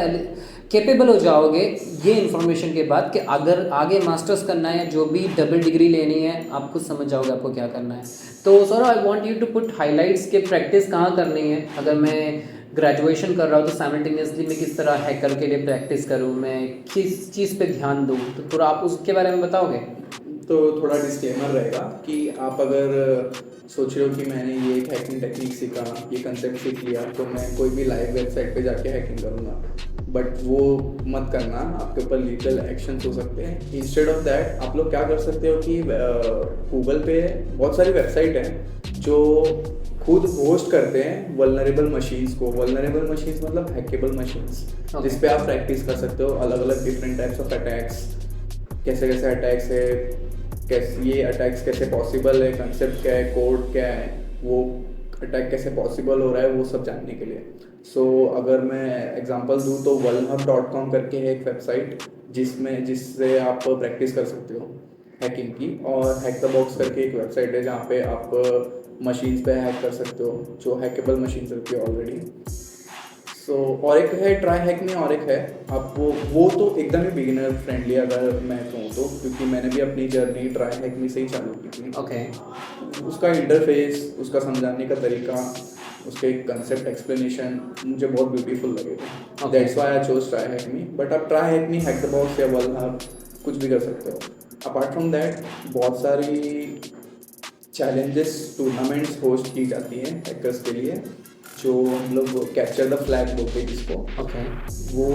कैपेबल हो जाओगे ये इन्फॉर्मेशन के बाद कि अगर आगे मास्टर्स करना है, जो भी डबल डिग्री लेनी है, आप खुद समझ जाओगे आपको क्या करना है। तो Saurabh, I want you to put highlights के प्रैक्टिस कहाँ करनी है। अगर मैं ग्रेजुएशन कर रहा हूँ तो साइमल्टेनियसली मैं किस तरह हैकर के लिए प्रैक्टिस करूँ, मैं किस चीज़ पे ध्यान दूँ, तो थोड़ा आप उसके बारे में बताओगे? तो थोड़ा डिस्क्लेमर रहेगा कि आप अगर सोच रहे हो कि मैंने ये एक हैकिंग टेक्निक सीखा, ये कंसेप्ट सीख लिया, तो मैं कोई भी लाइव वेबसाइट पे जाके हैकिंग करूँगा, बट वो मत करना, आपके ऊपर लीगल एक्शंस हो सकते हैं। इंस्टेड ऑफ दैट आप लोग क्या कर सकते हो कि गूगल पे बहुत सारी वेबसाइट हैं जो खुद होस्ट करते हैं वल्नरेबल मशीन्स को। वल्नरेबल मशीन्स मतलब हैकेबल मशीन्स, जिस पे आप प्रैक्टिस कर सकते हो अलग अलग डिफरेंट टाइप्स ऑफ अटैक्स, कैसे कैसे अटैक्स है, कैसे ये अटैक्स कैसे पॉसिबल है, कंसेप्ट क्या है, कोड क्या है, वो अटैक कैसे पॉसिबल हो रहा है, वो सब जानने के लिए। सो अगर मैं एग्जांपल दूँ तो wallhub.com करके है एक वेबसाइट जिससे आप प्रैक्टिस कर सकते हो हैकिंग की, और हैक द बॉक्स करके एक वेबसाइट है जहाँ पे आप मशीन्स पे हैक कर सकते हो, जो हैकेबल मशीन्स रहती है ऑलरेडी। सो और एक है ट्राई हैक में, और एक है आपको, वो तो एकदम ही बिगिनर फ्रेंडली अगर मैं कहूँ तो, क्योंकि मैंने भी अपनी जर्नी ट्राई हैक में से ही चालू की थी। ओके। उसका इंटरफेस, उसका समझाने का तरीका, उसके एक कंसेप्ट एक्सप्लेनेशन मुझे बहुत ब्यूटीफुल लगे थे। That's why I chose TryHackMe. But आप TryHackMe, hack the box या वर्ल्ड हब कुछ भी कर सकते हो। अपार्ट फ्रॉम दैट बहुत सारी चैलेंजेस, टूर्नामेंट्स होस्ट की जाती हैं हैकर्स के लिए, जो हम लोग कैप्चर द फ्लैग बोलते हैं जिसको। ओके। वो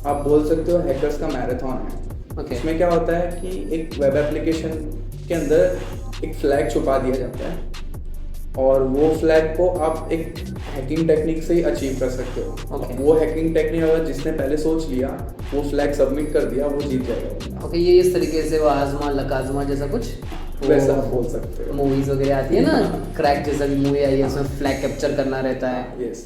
आप बोल सकते हो हैकर्स का मैराथन है। ओके। इसमें क्या होता है कि एक वेब एप्लीकेशन के अंदर एक फ्लैग छुपा दिया जाता है, और वो फ्लैग को आप एक हैकिंग टेक्निक से ही अचीव कर सकते हो। वो हैकिंग टेक्निक अगर जिसने पहले सोच लिया, वो फ्लैग सबमिट कर दिया, वो जीत जाएगा। ओके, ये इस तरीके से वो आजमा लकाजमा जैसा कुछ वैसा आप बोल सकते हो। मूवीज वगैरह आती है ना, क्रैक जैसा भी मूवी आई है, उसमें फ्लैग कैप्चर करना रहता है। यस।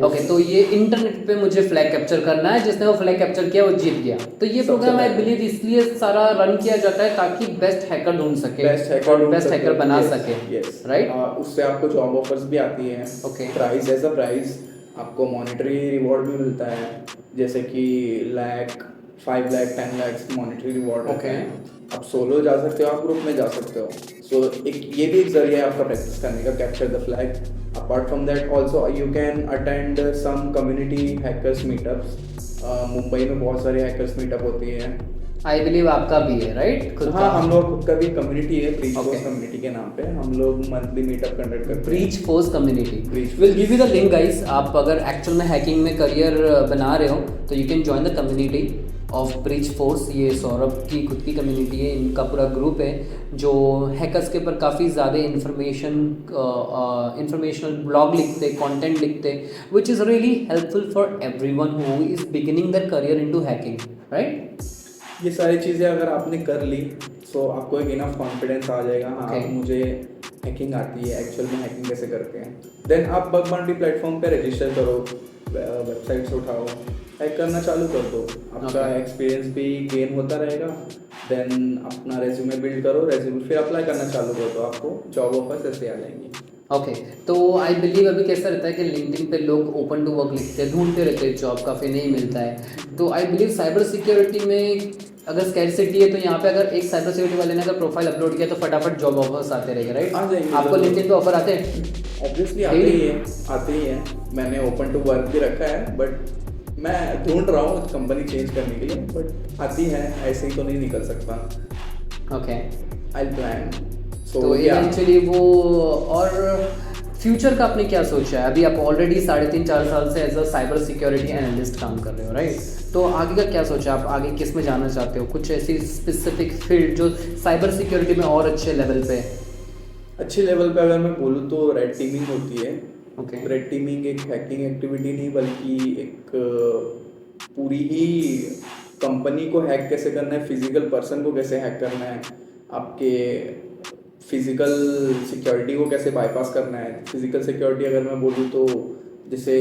ओके, तो ये इंटरनेट पे मुझे फ्लैग कैप्चर करना है, जिसने वो फ्लैग कैप्चर किया वो जीत गया। तो ये प्रोग्राम आई बिलीव इसलिए सारा रन किया जाता है ताकि बेस्ट हैकर ढूंढ सके और बेस्ट हैकर बना सके, राइट? उससे आपको जॉब ऑफर्स भी आती हैं। Okay. Prize as a prize आपको मॉनेटरी रिवॉर्ड भी मिलता है, जैसे कि लाख, 5 लाख, 10 लाख मॉनेटरी रिवॉर्ड होते हैं। आप सोलो जा सकते हो, आप ग्रुप में जा सकते हो। सो एक ये भी एक जरिया है आपका प्रैक्टिस करने का, capture the flag. Apart from that also you can attend some community hackers meetups. Mumbai में बहुत सारे हैकर्स मीटअप होती हैं। आई बिलीव आपका भी है, राइट? हाँ, हम लोग खुद का भी कम्युनिटी है, ब्रीच फोर्स कम्युनिटी के नाम पे। हम लोग मंथली मीटअप कंडक्ट करते हैं। Breach force community, will give you the link guys. आप अगर एक्चुअल में हैकिंग में करियर बना रहे हो तो you can join the community of breach force. ये सौरभ की खुद की कम्युनिटी है, इनका पूरा ग्रुप है जो हैकर्स के ऊपर काफ़ी ज़्यादा इंफॉर्मेशनल ब्लॉग लिखते, कंटेंट लिखते, which is really helpful for everyone who is beginning their career into hacking, right? ये सारी चीज़ें अगर आपने कर ली तो आपको एक इनफ कॉन्फिडेंस आ जाएगा। हाँ, मुझे हैकिंग आती है, एक्चुअल में हैकिंग कैसे करते हैं। देन आप बग बाउंटी प्लेटफॉर्म पे रजिस्टर करो, वेबसाइट्स उठाओ, हैक करना चालू कर दो। आपका एक्सपीरियंस भी गेन होता रहेगा। देन अपना रेज्यूमे बिल्ड करो, रेज्यूमे फिर अप्लाई करना चालू कर दो, आपको जॉब ऑफर्स ऐसे आ जाएंगी। ओके, तो आई बिलीव अभी कैसा रहता है कि लिंक्डइन पे लोग ओपन टू वर्क लिखते हैं, ढूंढते रहते हैं जॉब, काफ़ी नहीं मिलता है। तो आई बिलीव साइबर सिक्योरिटी में अगर स्कैरसिटी है तो यहाँ पे अगर एक साइबर सिक्योरिटी वाले ने अगर प्रोफाइल अपलोड किया तो फटाफट जॉब ऑफर्स आते रहेंगे, राइट? आ जाएंगे। आपको लिंक्डइन पे ऑफर आते हैं? ऑब्वियसली आते ही हैं। मैंने ओपन टू वर्क भी रखा है, बट मैं ढूंढ रहा हूँ कंपनी चेंज करने के लिए, बट आती है, ऐसे ही तो नहीं निकल सकता। Okay, I plan. तो इवेंचुअली वो, और फ्यूचर का आपने क्या सोचा है? अभी आप ऑलरेडी 3.5-4 साल से as a cyber security analyst काम कर रहे हो, राइट? तो आगे का क्या सोचा आप? आगे किस में जाना चाहते हो? कुछ ऐसी स्पेसिफिक फील्ड जो साइबर सिक्योरिटी में और अच्छे लेवल पे अगर मैं बोलूँ तो रेड टीमिंग होती है। ओके। रेड टीमिंग एक हैकिंग एक्टिविटी नहीं, बल्कि एक पूरी ही कंपनी को हैक कैसे करना है, फिजिकल पर्सन को कैसे हैक करना है, आपके फिजिकल सिक्योरिटी को कैसे बाईपास करना है। फिजिकल सिक्योरिटी अगर मैं बोलूँ तो जैसे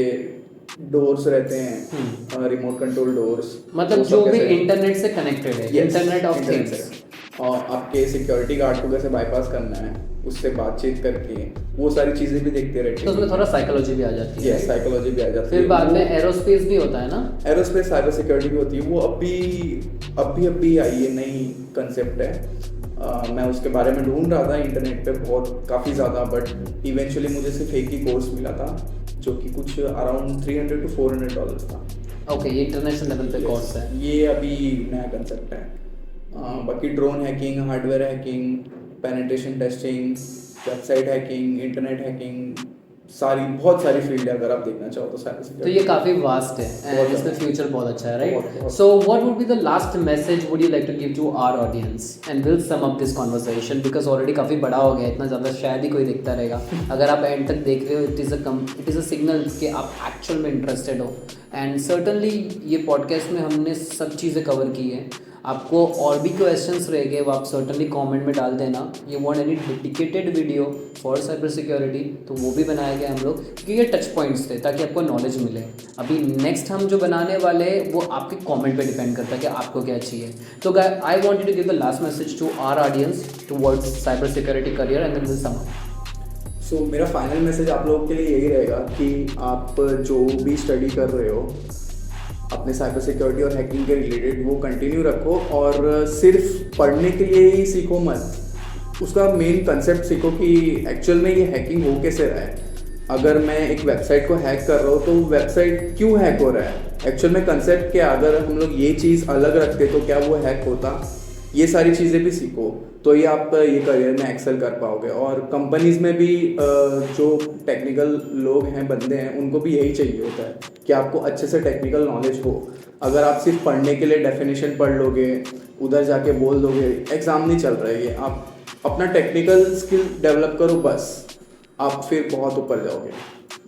डोर्स रहते हैं, रिमोट कंट्रोल डोर्स, मतलब जो भी इंटरनेट से कनेक्टेड है, इंटरनेट ऑफ थिंग्स, और आपके सिक्योरिटी गार्ड को कैसे बाईपास करना है, उससे बातचीत करके वो सारी चीज़ें भी देखते रहते हैं। तो उसमें थोड़ा साइकोलॉजी भी आ जाती है। साइकोलॉजी भी आ जाती है। फिर बाद में एरोस्पेस भी होता है ना? एरोस्पेस साइबर सिक्योरिटी भी होती है। वो अभी आई है, नई कंसेप्ट है। मैं उसके बारे में ढूंढ रहा था इंटरनेट पे काफ़ी ज़्यादा, बट इवेंचुअली मुझे सिर्फ एक ही कोर्स मिला था जो कि कुछ अराउंड $300 to $400 था। ओके, ये इंटरनेशनल लेवल पे कोर्स है। ये अभी नया कंसेप्ट है। बाकी drone hacking, hardware hacking, penetration testing, website hacking, internet hacking, बहुत सारी फील्ड है अगर आप देखना चाहो तो साइबर सिक्योरिटी। तो ये काफ़ी वास्ट है एंड इसमें फ्यूचर बहुत अच्छा है, right? So what would be the last message would you like to give to our audience and will sum up this conversation, because already काफ़ी बड़ा हो गया, इतना ज़्यादा शायद ही कोई देखता रहेगा। अगर आप एंड तक देख रहे हो, इट इज़ अ सिग्नल कि आप एक्चुअल में इंटरेस्टेड हो। एंड सर्टनली ये पॉडकास्ट में हमने सब चीज़ें कवर की है। आपको और भी क्वेश्चंस रह गए वो आप सर्टनली कमेंट में डाल देना। You want any dedicated video for cyber security तो वो भी बनाया गया हम लोग, क्योंकि ये टच पॉइंट्स थे ताकि आपको नॉलेज मिले। अभी नेक्स्ट हम जो बनाने वाले हैं वो आपके कमेंट पे डिपेंड करता है कि आपको क्या चाहिए। तो I want you to give the last message to our audience towards cyber security career and then will sum up. So मेरा फाइनल मैसेज आप लोगों के लिए यही रहेगा कि आप जो भी स्टडी कर रहे हो अपने साइबर सिक्योरिटी और हैकिंग के रिलेटेड वो कंटिन्यू रखो, और सिर्फ पढ़ने के लिए ही सीखो मत, उसका मेन कंसेप्ट सीखो कि एक्चुअल में ये हैकिंग हो कैसे रहा है। अगर मैं एक वेबसाइट को हैक कर रहा हूँ तो वेबसाइट क्यों हैक हो रहा है, एक्चुअल में कंसेप्ट क्या, अगर हम लोग ये चीज़ अलग रखते तो क्या वो हैक होता, ये सारी चीज़ें भी सीखो, तो ये आप ये करियर में एक्सेल कर पाओगे। और कंपनीज़ में भी जो टेक्निकल लोग हैं, बंदे हैं, उनको भी यही चाहिए होता है कि आपको अच्छे से टेक्निकल नॉलेज हो। अगर आप सिर्फ पढ़ने के लिए डेफिनेशन पढ़ लोगे, उधर जाके बोल दोगे, एग्ज़ाम नहीं चल रहा है ये, आप अपना टेक्निकल स्किल डेवलप करो, बस आप फिर बहुत ऊपर जाओगे।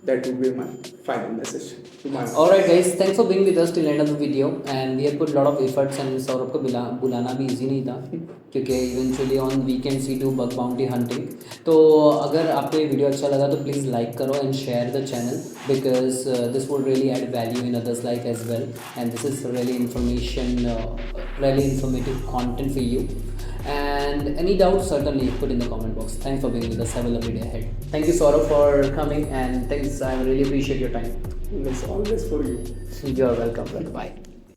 That would be my final message to my Alright guys, thanks for being with us till end of the video and we have put a lot of efforts and Saurabh को बुलाना भी easy नहीं था क्योंकि eventually on weekends we do bug bounty hunting। तो अगर आपको ये वीडियो अच्छा लगा तो प्लीज़ लाइक करो and share the channel because this would really add value in others' life as well and this is really informative content for you। And any doubts, certainly put in the comment box. Thanks for being with us. Have a lovely day ahead. Thank you, Saurabh, for coming, and thanks. I really appreciate your time. It's always for you. You're welcome. Bye.